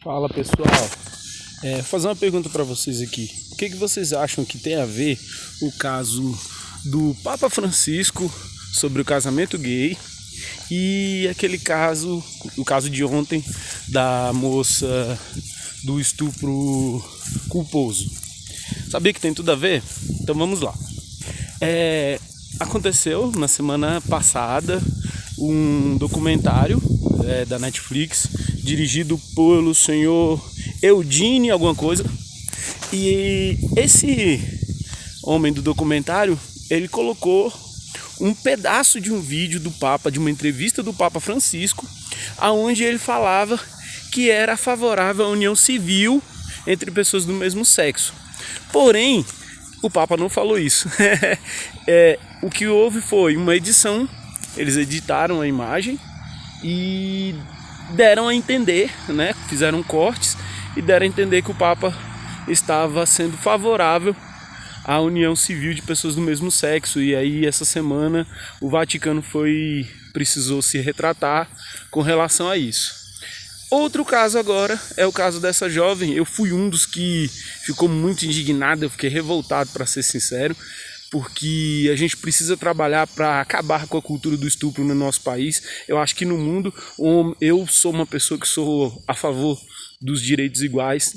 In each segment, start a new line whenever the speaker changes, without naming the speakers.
Fala pessoal, vou fazer uma pergunta para vocês aqui. O que vocês acham que tem a ver o caso do Papa Francisco sobre o casamento gay e aquele caso, o caso de ontem da moça do estupro culposo? Sabia que tem tudo a ver? Então vamos lá. Aconteceu na semana passada um documentário da Netflix dirigido pelo senhor Eudine alguma coisa, e esse homem do documentário ele colocou um pedaço de um vídeo do Papa, de uma entrevista do Papa Francisco, aonde ele falava que era favorável à união civil entre pessoas do mesmo sexo. Porém, o Papa não falou isso. O que houve foi uma edição, eles editaram a imagem e deram a entender, né? Fizeram cortes e deram a entender que o Papa estava sendo favorável à união civil de pessoas do mesmo sexo. E aí essa semana o Vaticano precisou se retratar com relação a isso. Outro caso agora é o caso dessa jovem. Eu fui um dos que ficou muito indignado, eu fiquei revoltado, para ser sincero, porque a gente precisa trabalhar para acabar com a cultura do estupro no nosso país. Eu acho que no mundo, eu sou uma pessoa que sou a favor dos direitos iguais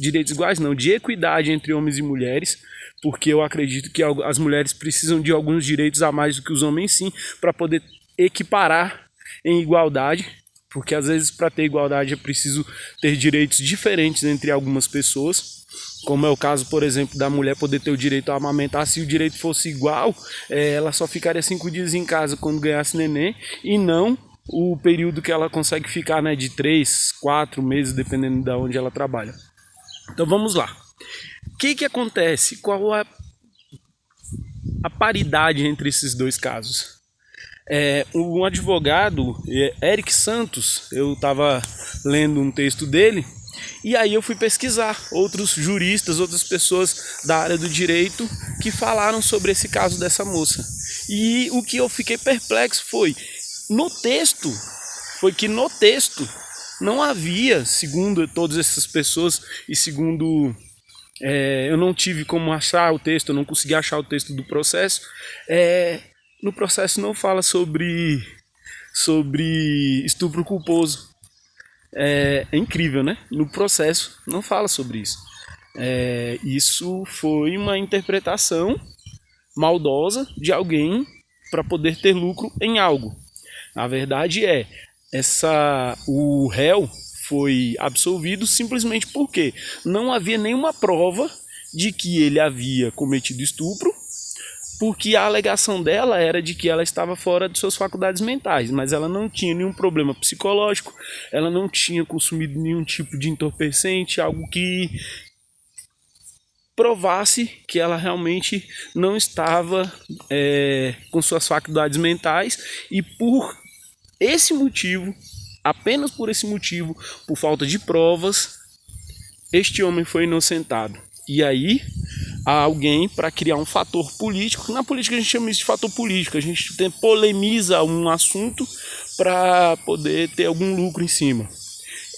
não, de equidade entre homens e mulheres, porque eu acredito que as mulheres precisam de alguns direitos a mais do que os homens, sim, para poder equiparar em igualdade. Porque às vezes para ter igualdade é preciso ter direitos diferentes entre algumas pessoas, como é o caso, por exemplo, da mulher poder ter o direito a amamentar. Se o direito fosse igual, ela só ficaria 5 dias em casa quando ganhasse neném, e não o período que ela consegue ficar, né, de 3, 4 meses, dependendo de onde ela trabalha. Então vamos lá. O que acontece? Qual a paridade entre esses dois casos? Um advogado, Eric Santos, eu estava lendo um texto dele, e aí eu fui pesquisar outros juristas, outras pessoas da área do direito que falaram sobre esse caso dessa moça. E o que eu fiquei perplexo foi que no texto não havia, segundo todas essas pessoas, e segundo eu não tive como achar o texto, eu não consegui achar o texto do processo, no processo não fala sobre estupro culposo. É incrível, né? No processo não fala sobre isso. Isso foi uma interpretação maldosa de alguém para poder ter lucro em algo. A verdade o réu foi absolvido simplesmente porque não havia nenhuma prova de que ele havia cometido estupro, porque a alegação dela era de que ela estava fora de suas faculdades mentais, mas ela não tinha nenhum problema psicológico, ela não tinha consumido nenhum tipo de entorpecente, algo que provasse que ela realmente não estava com suas faculdades mentais, e por esse motivo, apenas por esse motivo, por falta de provas, este homem foi inocentado. E aí alguém, para criar um fator político, na política a gente chama isso de fator político, a gente polemiza um assunto para poder ter algum lucro em cima.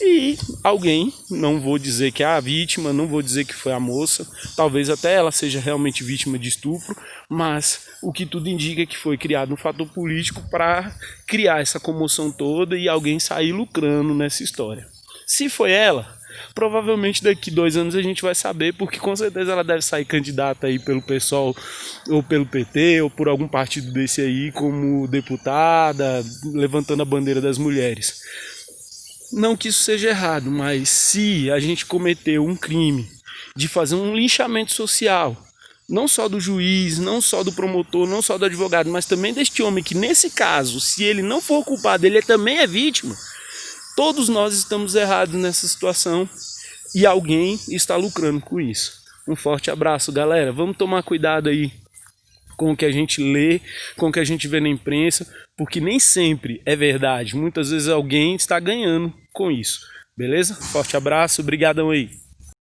E alguém, não vou dizer que é a vítima, não vou dizer que foi a moça, talvez até ela seja realmente vítima de estupro, mas o que tudo indica é que foi criado um fator político para criar essa comoção toda e alguém sair lucrando nessa história. Se foi ela, provavelmente daqui 2 anos a gente vai saber, porque com certeza ela deve sair candidata aí pelo PSOL ou pelo PT ou por algum partido desse aí como deputada, levantando a bandeira das mulheres. Não que isso seja errado, mas se a gente cometeu um crime de fazer um linchamento social, não só do juiz, não só do promotor, não só do advogado, mas também deste homem que, nesse caso, se ele não for culpado, ele também é vítima, todos nós estamos errados nessa situação e alguém está lucrando com isso. Um forte abraço, galera. Vamos tomar cuidado aí com o que a gente lê, com o que a gente vê na imprensa, porque nem sempre é verdade. Muitas vezes alguém está ganhando com isso. Beleza? Forte abraço, obrigadão aí.